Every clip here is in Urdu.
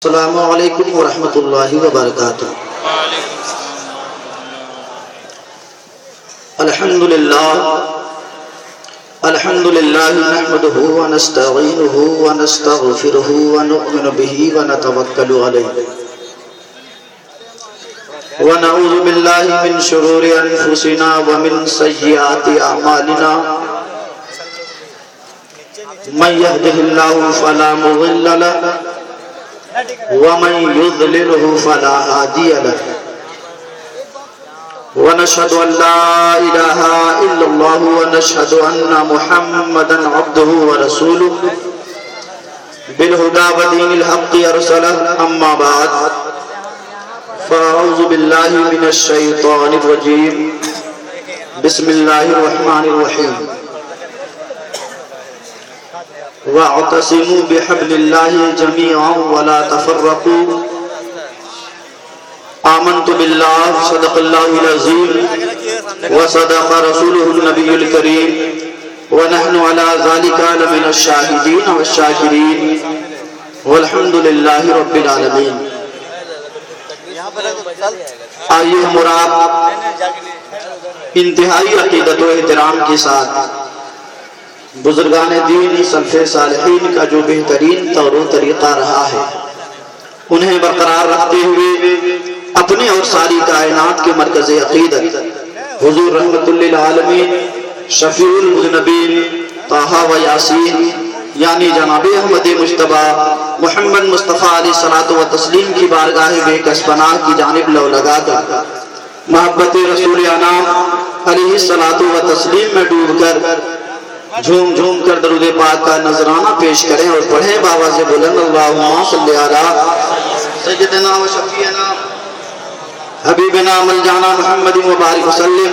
السلام علیکم ورحمۃ اللہ وبرکاتہ۔ الحمد للہ نحمده ونستعینه ونستغفره ونؤمن به ونتوکل علیہ ونعوذ باللہ من شرور انفسنا ومن سیئات اعمالنا من يهده الله فلا مضل له ومن يضلله فلا هادي له ونشهد أن لا إله إلا الله ونشهد أن محمدا عبده ورسوله بالهدى ودين الحق أرسله أما بعد فأعوذ بالله من الشيطان الرجيم بسم الله الرحمن الرحيم واعتصموا بحبل الله جميعا ولا تفرقوا آمنت بالله صدق الله العظيم وصدق رسوله النبي الكريم ونحن على ذلك لمن الشاهدين والشاكرين والحمد لله رب العالمين۔ آئیے مراد انتہائی عقیدت و احترام کے ساتھ بزرگان دین سلف صالحین کا جو بہترین طور و طریقہ رہا ہے انہیں برقرار رکھتے ہوئے اپنے اور ساری کائنات کے مرکز عقیدت حضور رحمت للعالمین شفیع المذنبین طٰہٰ و یاسین یعنی جناب احمد مجتبی محمد مصطفیٰ علیہ الصلوۃ والتسلیم کی بارگاہ بے کس پناہ کی جانب لو لگا کر محبت رسول انام علیہ الصلوۃ والتسلیم میں ڈوب کر جھوم جھوم کر درود پاک کا نذرانہ پیش کریں اور پڑھیں باواز بلند اللہم صلی علی سیدنا و شفیعنا حبیبنا ملجانا محمد مبارک وسلم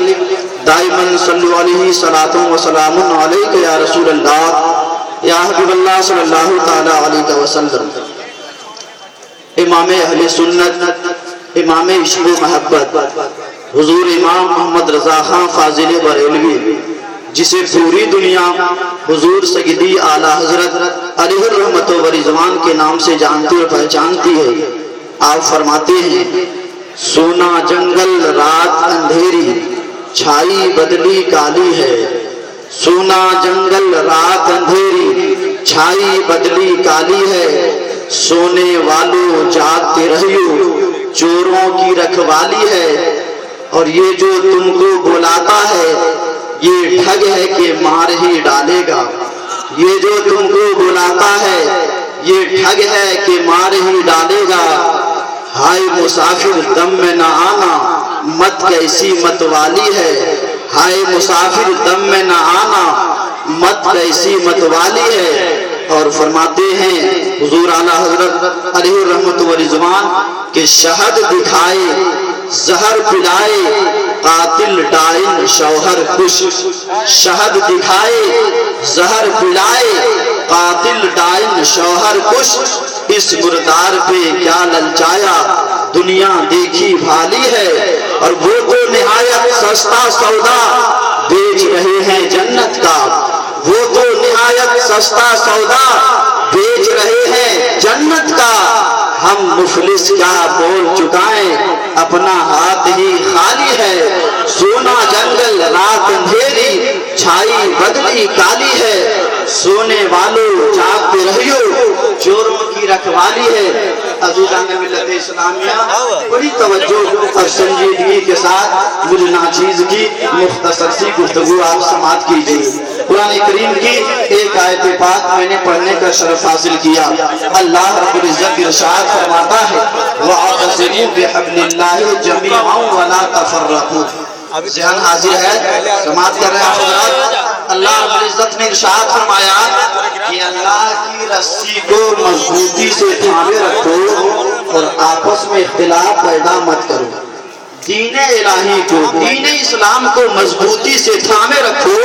دائما صلو علیہ صلاۃ و سلام علیک یا رسول اللہ یا حبیب اللہ صلی اللہ تعالی علیہ وسلم۔ امام اہل سنت، امام عشق و محبت حضور امام محمد رضا خان فاضل بریلوی جسے پوری دنیا حضور سیدی اعلیٰ حضرت علیہ الرحمت و رضوان کے نام سے جانتی اور پہچانتی ہے، آپ فرماتے ہیں سونا جنگل رات اندھیری چھائی بدلی کالی ہے، سونا جنگل رات اندھیری چھائی بدلی کالی ہے، سونے والوں جاگتے رہیو چوروں کی رکھوالی ہے، اور یہ جو تم کو بلاتا ہے یہ ٹھگ ہے کہ مار ہی ڈالے گا، یہ جو تم کو بلاتا ہے یہ ٹھگ ہے کہ مار ہی ڈالے گا، ہائے مسافر دم میں نہ آنا مت کیسی مت والی ہے، ہائے مسافر دم میں نہ آنا مت کیسی مت والی ہے۔ اور فرماتے ہیں حضور اعلیٰ حضرت علیہ الرحمت و رضوان کہ شہد دکھائے زہر پلائے قاتل ڈائن شوہر کش، شہد دکھائے زہر پلائے قاتل ڈائن شوہر کش، اس مردار پہ کیا للچایا دنیا دیکھی بھالی ہے، اور وہ تو نہایت سستا سودا بیچ رہے ہیں جنت کا، وہ تو نہایت سستا سودا بیچ رہے ہیں جنت کا، ہم مفلس کیا بول چکائیں اپنا ہاتھ ہی خالی ہے، سونا جنگل رات اندھیری چھائی بدلی کالی ہے، سونے والوں جاگتے رہیو چوروں کی رکھوالی ہے۔ عزیزان ملت اسلامیہ بڑی توجہ اور سنجیدگی کے ساتھ مجھے ناچیز کی مختصر سی گفتگو آپ سماعت کیجیے۔ قرآن کریم کی ایک آیت پاک میں نے پڑھنے کا شرف حاصل کیا۔ اللہ رب العزت ارشاد فرماتا ہے وَاعْتَصِمُوا بِحَبْلِ اللَّهِ جَمِيعًا وَلَا تَفَرَّقُوا۔ ذہن حاضر ہے، سماعت کر رہے ہیں حضرات۔ اللہ رب العزت نے ارشاد فرمایا کہ اللہ کی رسی کو مضبوطی سے تھامے رکھو اور آپس میں اختلاف پیدا مت کرو۔ دین الہی کو، دین اسلام کو مضبوطی سے تھامے رکھو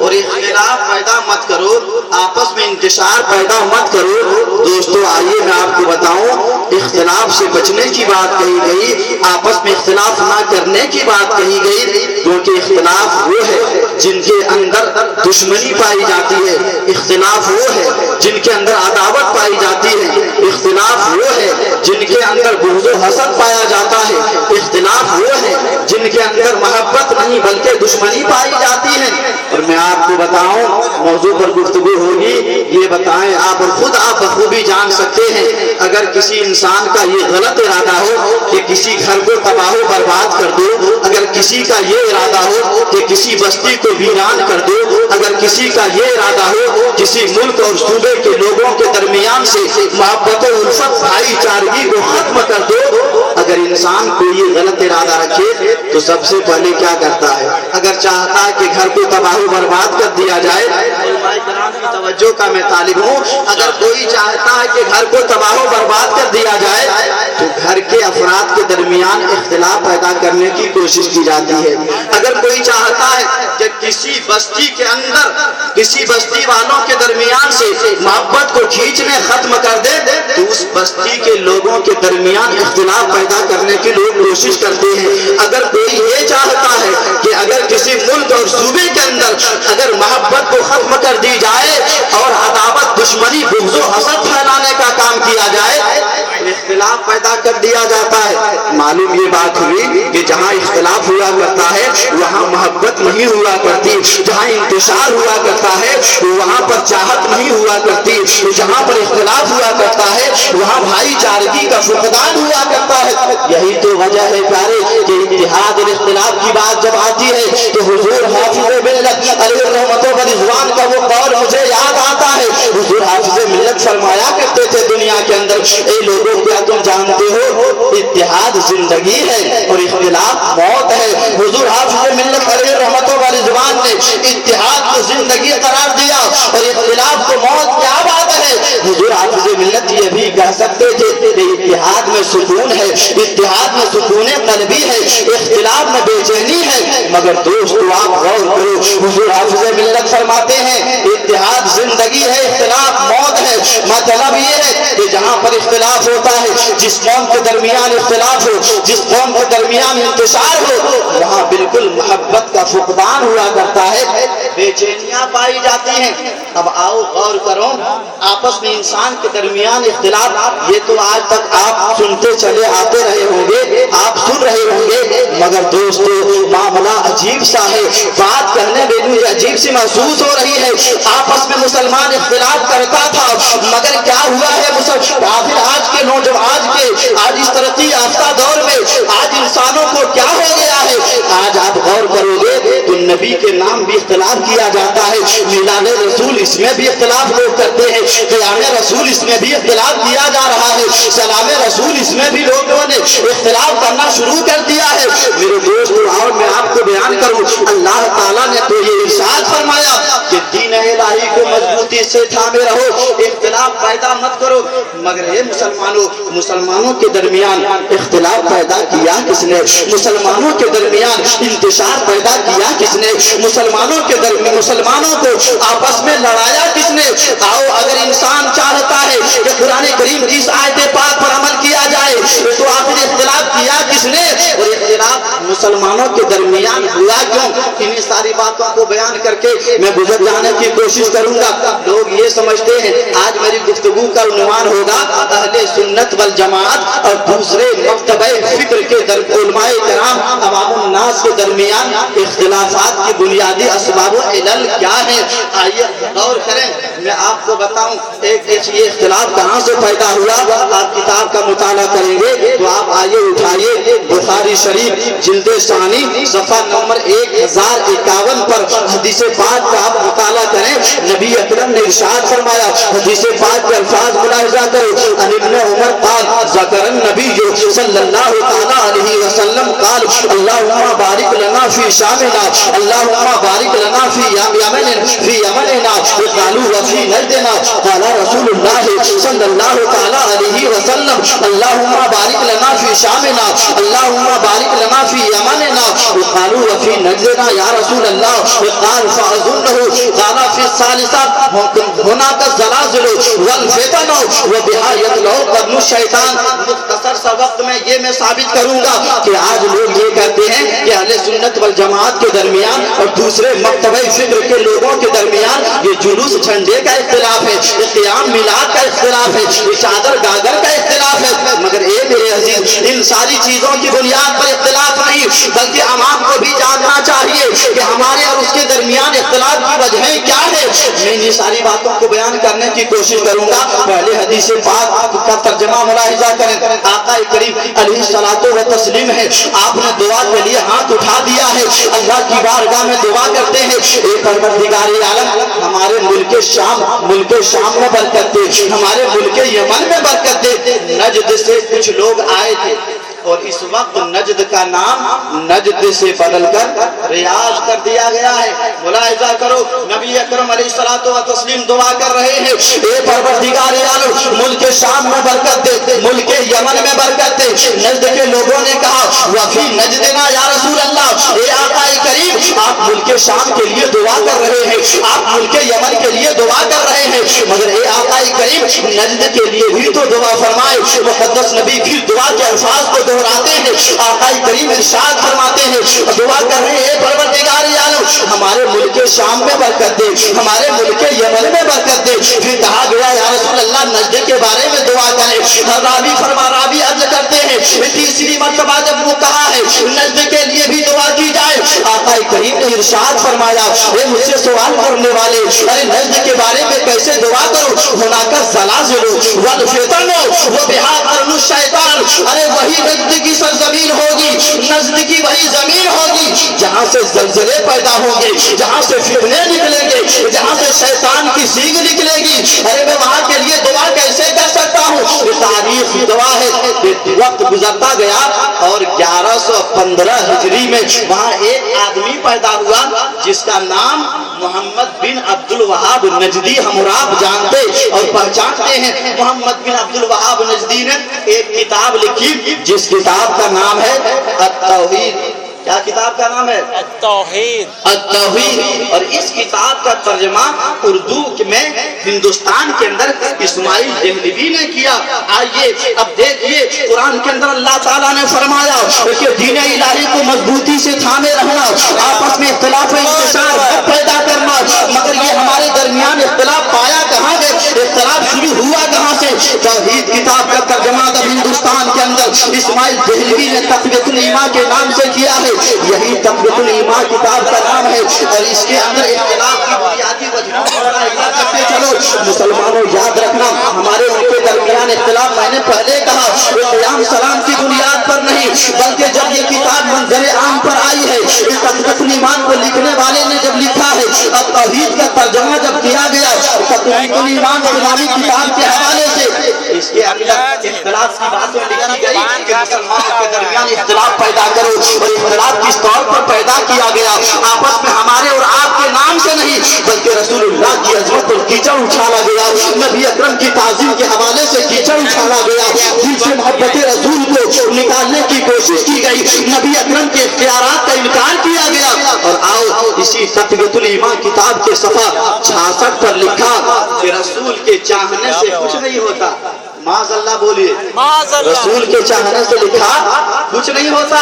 اور اختلاف پیدا مت کرو، آپس میں انتشار پیدا مت کرو۔ دوستو آئیے میں آپ کو بتاؤں، اختلاف سے بچنے کی بات کہی گئی، آپس میں اختلاف نہ کرنے کی بات کہی گئی، کیونکہ اختلاف وہ ہے جن کے اندر دشمنی پائی جاتی ہے، اختلاف وہ ہے جن کے اندر عداوت پائی جاتی ہے، اختلاف وہ ہے اندر بغض و حسد پایا جاتا ہے، اختلاف وہ ہے جن کے اندر محبت نہیں بلکہ دشمنی پائی جاتی ہے۔ اور میں آپ کو بتاؤں، موضوع پر گفتگو ہوگی، یہ بتائیں آپ اور خود آپ بخوبی جان سکتے ہیں، اگر کسی انسان کا یہ غلط ارادہ ہو کہ کسی گھر کو تباہ و برباد کر دو، اگر کسی کا یہ ارادہ ہو کہ کسی بستی کو ویران کر دو، اگر کسی کا یہ ارادہ ہو کسی ملک اور صوبے کے لوگوں کے درمیان سے محبت و الفت بھائی چارگی کو ختم کر دو، اگر انسان کو یہ غلط ارادہ رکھے تو سب سے پہلے کیا کرتا ہے؟ اگر چاہتا ہے کہ گھر کو تباہ و برباد کر دیا جائے، علماء کرام کی توجہ کا میں طالب ہوں، اگر کوئی چاہتا ہے کہ گھر کو تباہ و برباد کر دیا جائے تو گھر کے افراد کے درمیان اختلاف پیدا کرنے کی کوشش کی جاتی ہے۔ اگر کوئی چاہتا ہے کہ کسی بستی کے اندر کسی بستی والوں کے درمیان سے محبت کو کھینچنے ختم کر دے تو اس بستی کے لوگوں کے درمیان اختلاف پیدا کرنے کی لوگ کوشش کرتے ہیں۔ اگر کوئی یہ چاہتا ہے کہ اگر کسی ملک اور صوبے کے اندر اگر محبت کو ختم کر دی جائے اور عداوت دشمنی بغض و حسد پھیلانے کا کام کیا جائے، اختلاف پیدا کر دیا جاتا ہے۔ معلوم یہ بات ہوئی کہ جہاں اختلاف ہوا کرتا ہے وہاں محبت نہیں ہوا کرتی، جہاں انتشار ہوا کرتا ہے وہاں پر چاہت نہیں ہوا کرتی، جہاں پر اختلاف ہوا کرتا ہے وہاں بھائی چارگی کا فقدان ہوا کرتا ہے۔ یہی تو وجہ ہے پیارے کہ اتحاد اور اختلاف کی بات جب آتی ہے تو حضور حافظ ملت علیہ رحمت و رضوان کا وہ قول مجھے یاد آتا ہے۔ حضور حافظ ملت فرمایا کرتے تھے دنیا کے اندر، اے لوگوں کیا تم جانتے ہو اتحاد زندگی ہے اور اختلاف موت ہے۔ حضور حافظ ملت علیہ رحمت و رضوان نے اتحاد کو زندگی قرار دیا اور اختلاف کو موت، کیا بات ہے۔ حضور حافظ ملت یہ بھی کہہ سکتے تھے کہ اتحاد میں سکون ہے، اتحاد میں سکون قلبی ہے، اختلاف میں بے چینی ہے، مگر دوستو آپ غور کرو، حضور حافظ ملت فرماتے ہیں اتحاد زندگی ہے، اختلاف موت ہے۔ مطلب یہ ہے کہ جہاں پر اختلاف ہوتا ہے، جس قوم کے درمیان اختلاف ہو، جس قوم کے درمیان انتشار ہو، وہاں بالکل محبت کا فقدان ہوا کرتا ہے، بے چینیاں پائی جاتی ہیں۔ اب آؤ غور کرو، آپس میں انسان کے درمیان اختلاف، یہ تو آج تک آپ سنتے چلے آتے رہے ہوں گے، آپ سن رہے ہوں گے، مگر دوستو معاملہ عجیب سا ہے، بات کرنے میں بھی عجیب سی محسوس ہو رہی ہے۔ آپس میں مسلمان اختلاف کرتا تھا، مگر کیا ہوا ہے آخر آج کے نوجوان آج اس ترقی یافتہ دور میں آج انسانوں کو کیا ہو گیا ہے؟ آج آپ غور کرو گے تو نبی کے نام بھی اختلاف کیا جاتا ہے، میلاد رسول اس میں بھی اختلاف لوگ کرتے ہیں، قیام رسول اس میں بھی اختلاف کیا جا رہا ہے، سلام رسول اس میں بھی لوگوں نے اختلاف کرنا شروع کر دیا ہے۔ میرے دوست اور میں آپ کو بیان کروں، اللہ تعالیٰ نے تو یہ ارشاد فرمایا کہ دین الہی کو مضبوطی سے تھامے رہو، اختلاف پیدا مت کرو، مگر اے مسلمانوں کے درمیان اختلاف پیدا کیا کس نے؟ مسلمانوں کے درمیان انتشار پیدا کیا کس نے؟ مسلمانوں کو آپس میں لڑایا کس نے؟ آؤ اگر انسان چاہتا ہے کہ قرآن کریم کی اس آیت پاک پر عمل کیا جائے تو آخر اختلاف کیا کس نے؟ اور اختلاف مسلمانوں کے درمیان ہوا کیوں؟ انہیں ساری باتوں کو بیان کر کے میں گزر جانے کی کوشش کروں گا۔ لوگ یہ سمجھتے ہیں آج میری گفتگو کا عنوان ہوگا اہل سنت والجماعت اور دوسرے مکتبہ فکر کے علماء کرام عوام الناس کے درمیان اختلافات کی بنیادی اسباب و علل کیا ہیں۔ آئیے غور کریں، میں آپ کو بتاؤں ایک یہ اختلاف کہاں سے پیدا ہوا۔ آپ کتاب کا مطالعہ کریں گے تو آپ آئیے اٹھائیے بخاری شریف جلد ثانی صفحہ نمبر 1051 پر حدیث پاک کا آپ مطالعہ کریں۔ نبی اکرم نے ارشاد فرمایا، حدیث پاک کے الفاظ ملاحظہ کرو، ان ابن عمر قال ذکر النبی صلی اللہ تعالی علیہ وسلم قال اللہم بارک لنا فی شامنا اللہم بارک لنا فی یمننا قالوا وفی نجدنا قال رسول اللہ صلی اللہ تعالی علیہ وسلم اللہم بارک لنا فی شامنا اللہم بارک لنا فی یمننا قالوا وفی نجدنا یا رسول اللہ قال فاظنه قال فی الثالثہ هناك الزلازل والفتن وبها يطلع قدم الشیطان۔ مختصر سا وقت میں ثابت کروں گا کہ آج لوگ یہ کہتے ہیں کہ اہل سنت والجماعت کے درمیان اور دوسرے مکتبہ فکر کے لوگوں کے درمیان یہ جلوس جھنڈے کا اختلاف ہے، یہ قیام میلاد کا اختلاف ہے، یہ چادر گاگر کا اختلاف ہے، مگر اے میرے میرے عزیز ان ساری چیزوں کی بنیاد پر اختلاف نہیں، بلکہ عوام کو بھی جاننا چاہیے کہ ہمارے اور اس کے درمیان اختلاف کی وجہیں کیا ہے۔ میں ان ساری باتوں کو بیان کرنے کی کوشش کروں گا۔ پہلے حدیث پاک کا ترجمہ ملاحظہ کریں۔ آقا کریم علیہ الصلوۃ والتسلیم ہے، آپ نے دعا کے لیے ہاتھ اٹھا دیا ہے، اللہ کی بارگاہ میں دعا کرتے ہیں، اے پروردگار عالم ہمارے ملک شام میں برکت دے، ہمارے ملک یمن میں برکت دے۔ نجد سے کچھ لوگ آئے تھے اور اس وقت نجد کا نام نجد سے بدل کر ریاض کر دیا گیا ہے۔ ملاحظہ کرو، نبی اکرم علیہ الصلوۃ والتسلیم دعا کر رہے ہیں، اے پروردگار عالم ملک شام میں برکت دے، ملک یمن میں برکت دے۔ نجد کے لوگوں نے کہا وفی نجدنا یا رسول اللہ، اے آقا کریم آپ ملک شام کے لیے دعا کر رہے ہیں، آپ ملک یمن کے لیے دعا کر رہے ہیں، مگر اے آقا کریم نجد کے لیے بھی تو دعا فرمائے۔ مقدس نبی پھر دعا کے الفاظ کو دہراتے ہیں، آقا کریم ارشاد فرماتے ہیں، دعا کر رہے ہیں، پروردگار عالم ہمارے ملک شام میں برکت دے، ہمارے ملک یمن میں برکت دے۔ پھر کہا گیا یا رسول اللہ نجد کے بارے میں دعا کریں۔ راوی عرض کرتے ہیں تیسری مرتبہ جب وہ کہا ہے نجد کے لیے بھی دعا کی جائے، آقا کریم نے ارشاد فرمایا اے مجھ سے سوال کرنے والے، ارے نجد کے بارے میں کیسے دعا کرو؟ ہونا کا زلازل والفتن وبہا قرن الشیطان، ارے وہی نجد کی سرزمین ہوگی، نجد کی وہی زمین ہوگی جہاں سے زلزلے پیدا ہوں گے، جہاں سے فتنے نکلیں گے، جہاں سے شیطان کی سینگ نکلے گی۔ ارے میں وہاں کے لیے دعا کیسے کر سکتا ہوں؟ یہ تاریخ کی دعا ہے۔ وقت گزرتا گیا اور 1115 ہجری میں وہاں ایک آدمی پیدا ہوا جس کا نام محمد بن عبد الوہاب نجدی، ہم آپ جانتے اور پہچانتے ہیں۔ محمد بن عبد الوہاب نجدی نے ایک کتاب لکھی جس کتاب کا نام ہے التوحید۔ کیا کتاب کا نام ہے؟ التوحید۔ اور اس کتاب کا ترجمہ اردو میں ہندوستان کے اندر اسماعیل دہلوی نے کیا۔ آئیے اب دیکھیے قرآن کے اندر اللہ تعالیٰ نے فرمایا کہ دین الہی کو مضبوطی سے تھامے رہنا، آپس میں اختلاف و انتشار پیدا کرنا، مگر یہ ہمارے درمیان اختلاف پایا کہاں گئے؟ اختلاف شروع ہوا کہاں سے؟ توحید کتاب کا ترجمہ جب ہندوستان کے اندر اسماعیل دہلوی نے تقویۃ الایمان کے نام سے کیا ہے، یہی تقویۃ الایمان کتاب کا نام ہے، اور اس کے اندر اختلاف کی بنیادی وجہ کرتے چلو مسلمانوں یاد رکھنا ہمارے ان کے درمیان اختلاف میں نے پہلے کہا قیام سلام کی بنیاد پر نہیں، بلکہ جب یہ کتاب منظر عام پر آئی ہے، اس تقویۃ الایمان کو لکھنے والے نے جب لکھا ہے، اب توحید کا ترجمہ جب کیا گیا تقویۃ الایمان اسلامی کتاب کے حوالے سے، اس کے اندر اختلاف کی باتیں لکھی گئی کہ مسلمانوں کے درمیان اختلاف پیدا کرو، اور اختلاف کس طور پر پیدا کیا گیا؟ آپس میں ہمارے اور آپ کے نام سے نہیں بلکہ رسول اللہ کی عظمت اور کیچڑ اچھالا گیا، نبی اکرم کی تعظیم کے حوالے سے کیچڑ اچھالا گیا، دل سے محبت رسول کو نکالنے کی کوشش کی گئی، نبی اکرم کے اختیارات کا انکار کیا گیا۔ اور آؤ اسی تقویۃ الایمان کتاب کے صفحہ 66 پر لکھا کہ رسول کے چاہنے سے کچھ نہیں ہوتا۔ معاذ اللہ بولیے، رسول کے چاہنے سے لکھا کچھ نہیں ہوتا۔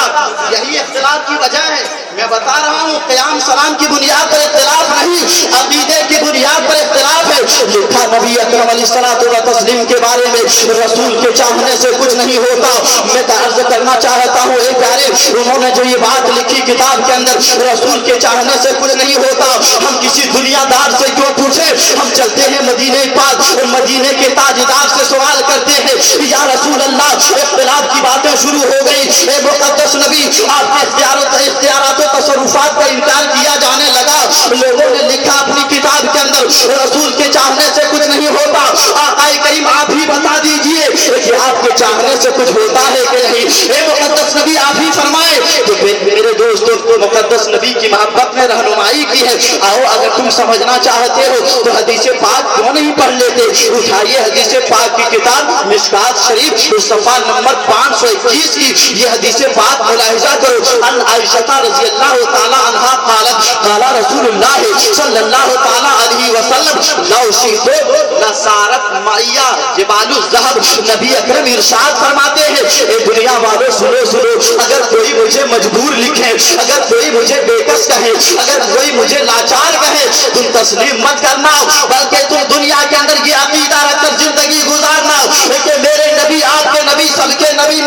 یہی اختلاف کی وجہ ہے، میں بتا رہا ہوں قیام سلام کی بنیاد پر اختلاف نہیں، عقیدے کی بنیاد پر اختلاف ہے۔ لکھا نبی اکرم علیہ الصلوۃ والتسلیم کے بارے میں رسول کے چاہنے سے کچھ نہیں ہوتا۔ میں عرض کرنا چاہتا ہوں اے پیارے، انہوں نے جو یہ بات لکھی کتاب کے اندر رسول کے چاہنے سے کچھ نہیں ہوتا، ہم کسی دنیا دار سے کیوں پوچھیں؟ ہم چلتے ہیں مدینے پاک، مدینے کے تاجدار سے سوال کرتے ہیں یا رسول اللہ اختلاف کی باتیں شروع ہو گئی، اے مقدس نبی آپ کے اختیارات و تصرفات کا انکار کیا جانے لگا۔ لوگوں نے لکھا اپنی کتاب کے اندر رسول کے چاہنے سے کچھ نہیں ہوتا۔ آقا کریم آپ ہی بتا دیجئے کہ آپ کے چاہنے سے کچھ ہوتا ہے کہ نہیں؟ اے مقدس نبی آپ ہی فرمائے۔ تو میرے دوستو مقدس نبی کی محبت نے رہنمائی کی ہے۔ آؤ اگر تم سمجھنا چاہتے ہو تو حدیث پاک کیوں نہیں پڑھ لیتے؟ اٹھائیے حدیث پاک کی کتاب مشکات شریف صفحہ نمبر 521 کی یہ حدیث پاک ملاحظہ کرو۔ ان عائشہ رضی اللہ تعالی عنہا قالت قال رسول اللہ صلی اللہ تعالی علیہ وسلم لو شئت لصارت معیا جبال الذهب، نبی اکرم ارشاد فرماتے ہیں اے دنیا والوں سنو، اگر کوئی مجھے مجبور لکھے، اگر کوئی مجھے بےکس کہے، اگر کوئی مجھے لاچار کہے، تم تسلیم مت کرنا، بلکہ تم دنیا کے اندر یہ عقیدہ رکھ کر زندگی گزارنا کہ میرے نبی آپ کے نبی سب کے نبی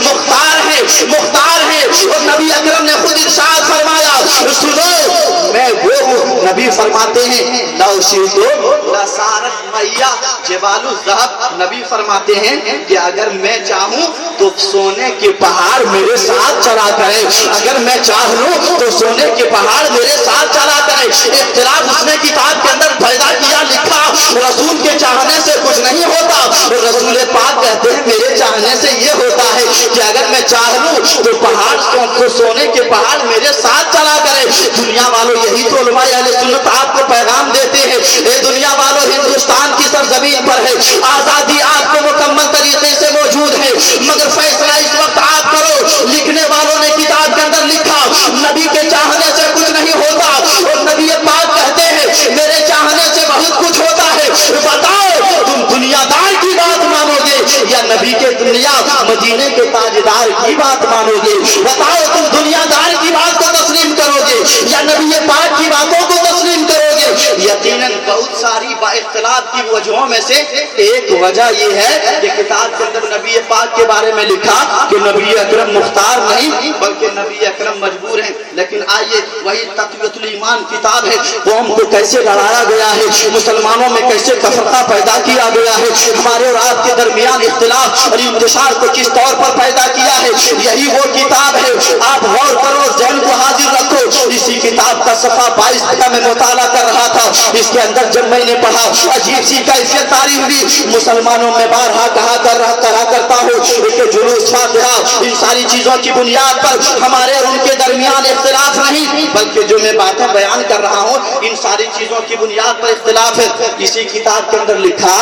مختار ہے اور نبی اکرم نے خود ارشاد فرمایا سنو میں وہ ہوں نبی فرماتے ہیں لو شئتو لصارت میہ جبال الذھب نبی فرماتے ہیں کہ اگر میں چاہوں تو سونے کے پہاڑ میرے ساتھ چلا کرے اگر میں چاہ لوں تو سونے کے پہاڑ میرے ساتھ چلا کرے اختلاف اس نے کتاب کے اندر پیدا کیا لکھا رسول کے چاہنے سے کچھ نہیں ہوتا رسول پاک کہتے ہیں میرے چاہنے سے یہ ہوتا ہے کہ اگر میں چاہ لوں تو پہاڑ کو سونے کے پہاڑ میرے ساتھ چلا کرے دنیا والوں یہی تو علماء اہل سنت آپ کو پیغام دیتے ہیں اے دنیا والوں ہندوستان کی سرزمین پر ہے آزادی آپ کو مکمل طریقے سے موجود ہے مگر فیصلہ اس وقت آپ کرو لکھنے والوں نے کتاب کے اندر لکھا نبی کے چاہنے سے کچھ نہیں ہوتا اور نبی پاک کہتے ہیں میرے چاہنے سے بہت کچھ ہوتا ہے بتاؤ تم دنیا دار کی بات مانو گے یا نبی کے دنیا مدینے کے تاجدار کی بات مانو گے بتاؤ تم دنیا دار کی بات کو تسلیم کرو گے یا نبی پاک کی باتوں کو تسلیم کرو گے یقیناً بہت ساری با اختلاف کی وجہوں میں سے ایک وجہ یہ ہے کہ کتاب کے اندر نبی پاک کے بارے میں لکھا کہ نبی اکرم مختار نہیں بلکہ نبی اکرم مجبور ہیں لیکن آئیے وہی تقویۃ الایمان کتاب ہے قوم کو کیسے لڑایا گیا ہے مسلمانوں میں کیسے تفرقہ پیدا کیا گیا ہے ہمارے اور آپ کے درمیان اختلاف اور انتشار کو کس طور پر پیدا کیا ہے یہی وہ کتاب ہے آپ غور کرو ذہن کو حاضر رکھو اسی کتاب کا صفحہ 22 کا میں مطالعہ کر رہا تھا اس کے اندر جب میں نے پڑھا عجیب سی کیفیت تاریخ بھی مسلمانوں میں بارہا کہا کرتا ہوں کہ جلوس فاتحہ ان ساری چیزوں کی بنیاد پر ہمارے اور ان کے درمیان اختلاف نہیں بلکہ جو میں باتیں بیان کر رہا ہوں ان ساری چیزوں کی بنیاد پر اختلاف ہے اسی کتاب کے اندر لکھا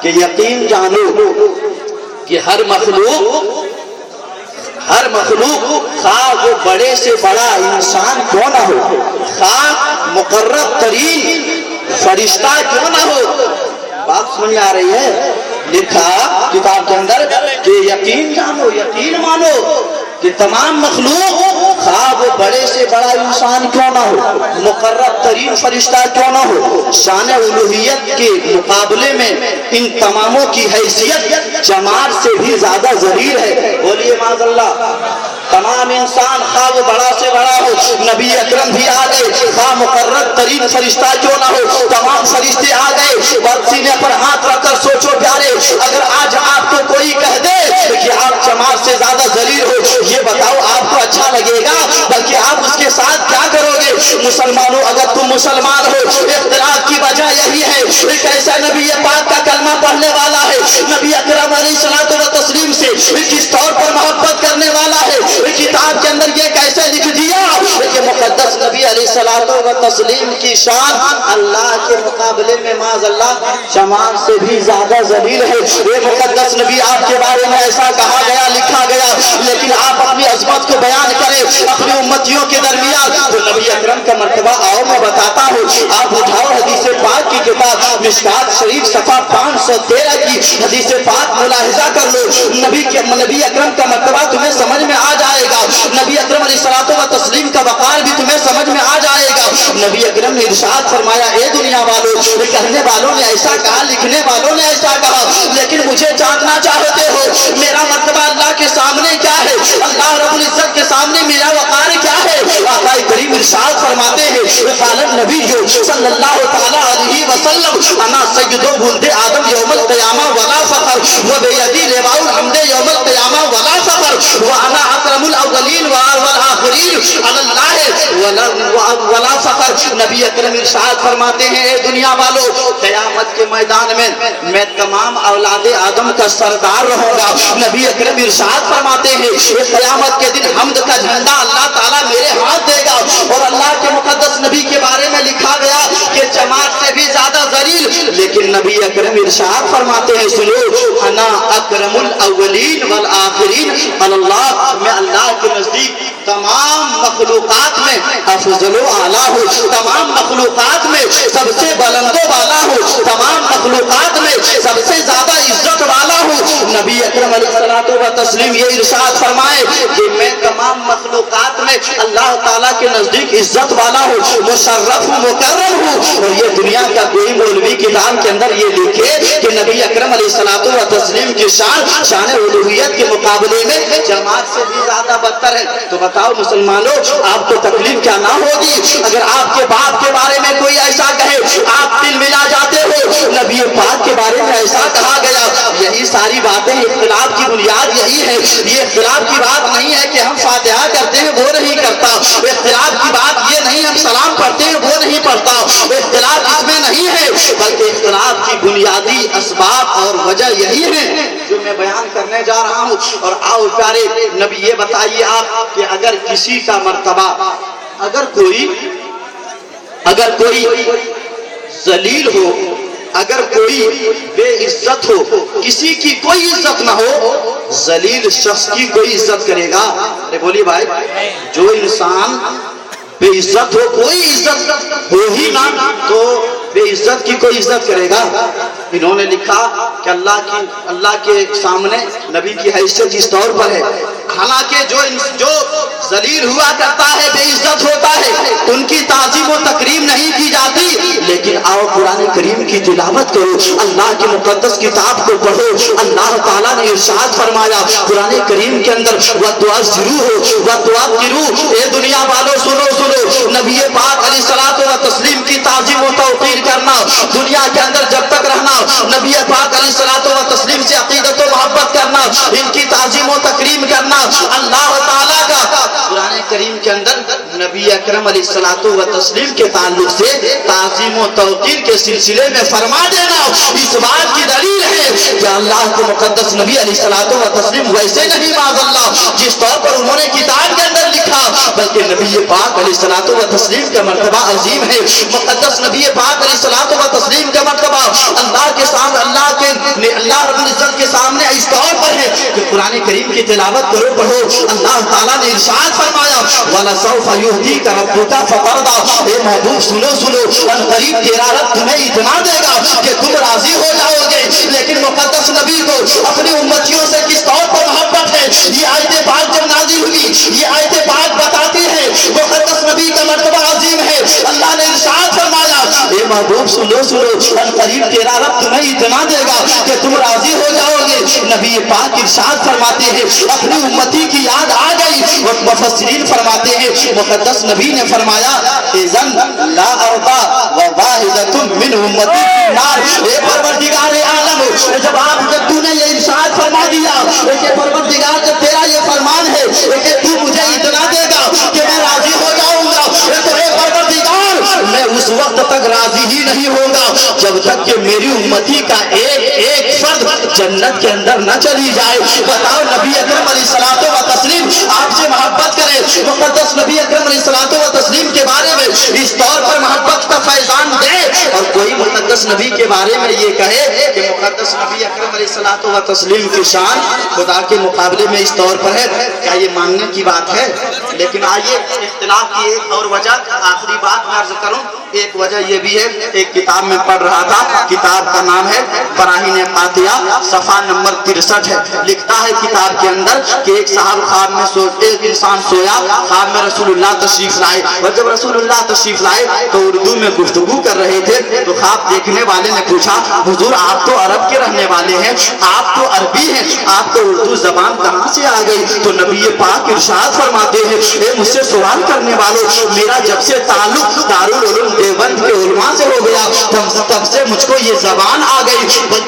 کہ یقین جانو کہ ہر مخلوق خواہ وہ بڑے سے بڑا انسان کیوں نہ ہو خواہ مقرب ترین فرشتہ کیوں نہ ہو بات سمجھ آ رہی ہے لکھا کتاب کے اندر کہ یقین جانو یقین مانو کہ تمام مخلوق خواہ وہ بڑے سے بڑا انسان کیوں نہ ہو مقرب ترین فرشتہ کیوں نہ ہو شان الوہیت کے مقابلے میں ان تماموں کی حیثیت جمال سے بھی زیادہ ذلیل ہے بولیے معاذ اللہ تمام انسان خواہ وہ بڑا سے بڑا ہو نبی اکرم بھی آ گئے خواہ مقرب ترین فرشتہ کیوں نہ ہو تمام فرشتے آ گئے اور سینے پر ہاتھ رکھ کر سوچو پیارے اگر آج آپ کو کوئی کہہ دے کہ آپ جمال سے زیادہ ذلیل ہو یہ بتاؤ آپ کو اچھا لگے گا بلکہ آپ اس کے ساتھ کیا کرو گے مسلمانوں اگر تم مسلمان ہو اختلاف کی وجہ یہی ہے ایک ایسا نبی پاک کا کلمہ پڑھنے والا ہے نبی اکرم علیہ الصلوۃ والتسلیم سے کس طور پر محبت کرنے والا ہے کتاب کے اندر یہ کیسے لکھ دیا کہ مقدس نبی علیہ الصلوۃ والتسلیم کی شان اللہ کے مقابلے میں معاذ اللہ جمال سے بھی زیادہ ذلیل ہے یہ مقدس نبی آپ کے بارے میں ایسا کہا گیا لکھا گیا لیکن آپ اپنی عظمت کو بیان کریں اپنی امتیوں کے درمیان تو نبی اکرم کا مرتبہ آؤ میں بتاتا ہوں آپ اٹھاؤ حدیث پاک کی کتاب مشکات شریف صفحہ 513 کی حدیث پاک ملاحظہ کر لو نبی اکرم کا مرتبہ تمہیں سمجھ میں آ جائے گا نبی اکرم علیہ الصلوۃ والتسلیم کا وقار بھی تمہیں سمجھ میں آ جائے گا نبی اکرم نے ارشاد فرمایا اے دنیا والوں کہنے والوں نے ایسا کہا لکھنے والوں نے ایسا کہا لیکن مجھے جاننا چاہتے ہو میرا مرتبہ اللہ کے سامنے کیا ہے اللہ رب العزت کے سامنے میرا وقار کیا ہے آقا کریم ارشاد فرماتے ہیں قال النبی صلی اللہ تعالی علیہ وسلم انا سید ولد آدم یوم القیامہ ولا فخر وبیدی لواء الحمد یوم القیامہ ولا فخر وانا اکرم الاولین والآخرین علی اللہ ولا فخر نبی اکرم ارشاد فرماتے ہیں اے دنیا والوں قیامت کے میدان میں تمام اولاد آدم کا سردار رہوں گا نبی اکرم ارشاد فرماتے ہیں قیامت کے دن حمد کا جھنڈا اللہ تعالیٰ میرے ہاتھ دے گا اور اللہ کے مقدس نبی کے بارے میں لکھا گیا کہ جماعت سے بھی زیادہ ذلیل لیکن نبی اکرم ارشاد فرماتے ہیں سنو انا اکرم الاولین والآخرین اللہ میں اللہ کے نزدیک تمام مخلوقات میں افضل و اعلیٰ ہو، تمام مخلوقات میں سب سے بلند و بالا ہو، تمام مخلوقات میں سب سے زیادہ عزت والا ہو۔ نبی اکرم علیہ الصلوۃ والتسلیم یہ ارشاد فرمائے کہ میں تمام مخلوقات میں اللہ تعالیٰ کے نزدیک عزت والا ہوں، مشرف ہوں، مکرم ہوں۔ اور یہ دنیا کا کوئی مولوی کتاب کے اندر یہ لکھے کہ نبی اکرم علیہ الصلوۃ والتسلیم کی شان الوہیت کے مقابلے میں جماعت سے بھی زیادہ بدتر ہے، تو بتاؤ مسلمانوں آپ کو تکلیف کیا نہ ہوگی اگر آپ کے باپ کے بارے میں کوئی ایسا کہے؟ آپ دل ملا جاتے ہو، نبی پاک کے بارے میں ایسا کہا گیا۔ یہی ساری باتیں اختلاف کی بنیاد یہی ہے۔ یہ اختلاف کی بات نہیں ہے کہ ہم فاتحہ کرتے ہیں وہ نہیں کرتا، اختلاف کی بات یہ نہیں ہم سلام پڑھتے ہیں وہ نہیں پڑھتا، اختلاف اس میں نہیں ہے، بلکہ اختلاف کی بنیادی اسباب اور وجہ یہی ہے جو میں بیان کرنے جا رہا ہوں۔ اور آؤ پیارے نبی یہ بتائیے آپ کہ اگر کسی کا مرتبہ، اگر کوئی ذلیل ہو، اگر کوئی بے عزت ہو، کسی کی کوئی عزت نہ ہو، ذلیل شخص کی کوئی عزت کرے گا؟ ارے بولیے بھائی، جو انسان بے عزت ہو، کوئی عزت ہو ہی نہ تو بے عزت کی کوئی عزت کرے گا؟ انہوں نے لکھا کہ اللہ کے سامنے نبی کی حیثیت اس طور پر ہے، حالانکہ جو ذلیل ہوا کرتا ہے، بے عزت ہوتا ہے، ان کی تعظیم و تکریم نہیں کی جاتی، لیکن آؤ قرآن کریم کی تلاوت کرو، اللہ کی مقدس کتاب کو پڑھو۔ اللہ تعالیٰ نے ارشاد فرمایا قرآن کریم کے اندر وَتُعَزِّرُوهُ وَتُوَقِّرُوهُ، اے دنیا والوں سنو، نبی پاک علیہ الصلوۃ والتسلیم کی تعظیم و توقیر کرنا، دنیا کے اندر جب تک رہنا، نبی پاک علیہ الصلوۃ والتسلیم سے عقیدت و محبت کرنا، ان کی تعظیم و تکریم کرنا، اللہ تعالیٰ کا قرآن کریم کے اندر نبی اکرم علیہ الصلوۃ والتسلیم کے تعلق سے تعظیم و توقیر کے سلسلے میں فرما دینا اس بات کی دلیل ہے کہ اللہ کے مقدس نبی علیہ الصلوۃ والتسلیم ویسے نہیں معاذ اللہ جس طور پر انہوں نے کتاب کے اندر لکھا، بلکہ نبی پاک علیہ الصلوۃ والتسلیم کا مرتبہ عظیم ہے۔ مقدس نبی پاک علیہ الصلوۃ والتسلیم کا مرتبہ اللہ کے سامنے، اللہ رب العزت کے سامنے اس طور پر ہے کہ قرآن کریم کی تلاوت کرو، پڑھو۔ اللہ تعالیٰ نے ارشاد فرمایا وَلَسَوْفَ يُؤْتِيكَ رَبُّكَ فَتَرْضَىٰ، اے محبوب سنو، قریب تیرا رب تمہیں اتنا دے گا کہ تم راضی ہو جاؤ گے۔ لیکن مقدس نبی کو اپنی امتیوں سے کس طور پر محبت ہے، یہ آیت پاک جب نازل ہوئی، یہ آیت پاک بتاتی ہے مقدس نبی کا مرتبہ عظیم ہے۔ اللہ نے ارشاد فرمایا اے محبوب سنو، قریب تیرا رب تمہیں اتنا دے گا کہ تم راضی ہو جاؤ گے۔ نبی پاک ارشاد فرماتے ہیں اپنی امتی کی یاد آ گئی، اور مفسرین فرماتے ہیں مقدس نبی نے فرمایا اذن لا ارضى وواحدة من امتی النار، اے پروردگار عالم، جب تو نے یہ ارشاد فرما دیا کہ پروردگار جب تیرا یہ فرمان ہے کہ تو مجھے اتنا دے گا کہ میں راضی ہو جاؤں گا، تو اے پروردگار میں اس وقت تک راضی ہی نہیں ہوگا جب تک کہ میری امتی کا ایک فرد جنت کے اندر نہ چلی جائے۔ بتاؤ نبی اکرم علیہ الصلوۃ والتسلیم آپ سے محبت کرے، مقدس نبی اکرم علیہ الصلوۃ والتسلیم کے بارے میں اس طور پر محبت کا فیضان دے، اور کوئی مقدس نبی کے بارے میں یہ کہے کہ مقدس نبی اکرم علیہ الصلوۃ والتسلیم کی شان خدا کے مقابلے میں اس طور پر ہے، کیا یہ ماننے کی بات ہے؟ لیکن آئیے اختلاف کی ایک اور وجہ، آخری بات میں عرض کروں، ایک وجہ یہ بھی ہے، ایک کتاب میں پڑھ رہا تھا، کتاب کا نام ہے براہین قاطعہ، صفحہ نمبر 63 ہے، لکھتا ہے کتاب کے اندر کہ ایک صاحب خواب میں ایک انسان سویا، خواب میں رسول اللہ تشریف لائے، اور جب رسول اللہ تشریف لائے تو اردو میں گفتگو کر رہے تھے، تو خواب دیکھنے والے نے پوچھا حضور آپ تو عرب کے رہنے والے ہیں، آپ تو عربی ہیں، آپ کو اردو زبان کہاں سے آ گئی؟ تو نبی پاک ارشاد فرماتے ہیں اے مجھ سے سوال کرنے والوں، میرا جب سے تعلق دارالعلوم دیوبند کے علماء سے ہو گیا تب سے مجھ کو یہ زبان آ گئی۔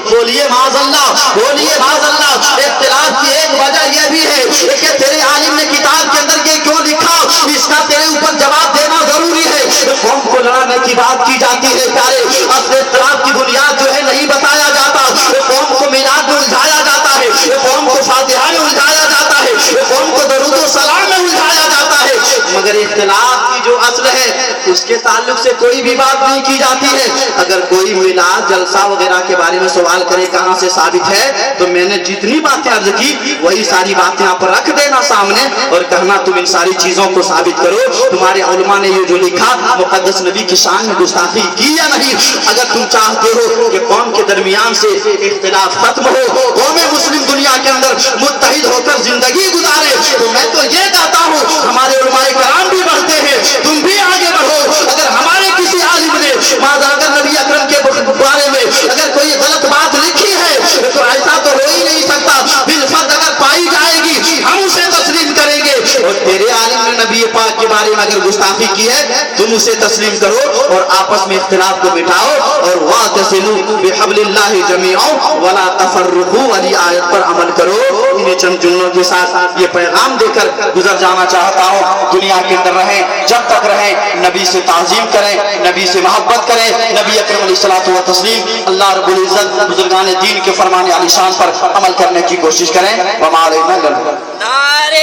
بولیے معاذ اللہ، بولیے معاذ اللہ۔ اختلاف کی ایک وجہ یہ بھی ہے کہ تیرے عالم نے کتاب کے اندر یہ کیوں لکھا، اس کا تیرے اوپر جواب دینا ضروری ہے۔ قوم کو لڑانے کی بات کی جاتی ہے پیارے، اصل اختلاف کی بنیاد جو ہے نہیں بتایا جاتا، قوم کو میلاد میں الجھایا جاتا ہے، قوم کو فاتحہ میں الجھایا جاتا ہے، قوم کو درود و سلام میں الجھایا جاتا ہے، مگر اختلاف کی جو اصل ہے اس کے تعلق سے کوئی بھی بات نہیں کی جاتی ہے۔ اگر کوئی میلاد جلسہ وغیرہ کے بارے میں سوال کرے کہاں سے ثابت ہے، تو میں نے جتنی باتیں عرض کی وہی ساری باتیں آپ رکھ دینا سامنے اور کہنا تم ان ساری چیزوں کو ثابت کرو، تمہارے علماء نے یہ جو لکھا مقدس نبی کی شان میں گستاخی کی یا نہیں۔ اگر تم چاہتے ہو کہ قوم کے درمیان سے اختلاف ختم ہو، قوم مسلم دنیا کے اندر متحد ہو کر زندگی گزارے، تو میں تو یہ کہتا ہوں ہمارے علماء کرام بھی بڑھتے ہیں، تم بھی آگے بڑھو۔ اگر ہمارے کسی عالم نے اگر نبی اکرم کے بارے میں اگر کوئی غلط بات لکھی ہے تو ایسا تو ہو ہی نہیں سکتا، بالفرض اگر پائی جائے گی ہم اسے تسلیم کریں گے، اور تیرے عالم نے نبی پاک کے بارے میں اگر گستاخی کی ہے تم اسے تسلیم کرو اور آپس میں اختلاف کو مٹاؤ، اور واعتصموا بحبل اللہ جميعا ولا تفرقوا والی آیت پر عمل کرو۔ انہیں چند جملوں کے ساتھ یہ پیغام دے کر گزر جانا چاہتا ہوں، دنیا کے اندر رہیں جب تک رہیں نبی سے تعظیم کریں، نبی سے محبت کریں، نبی اکرم علیہ الصلوۃ والتسلیم اللہ رب العزت بزرگان دین کے فرمان عالی شان پر عمل کرنے کی کوشش کریں۔ وما علینا الا البلاغ۔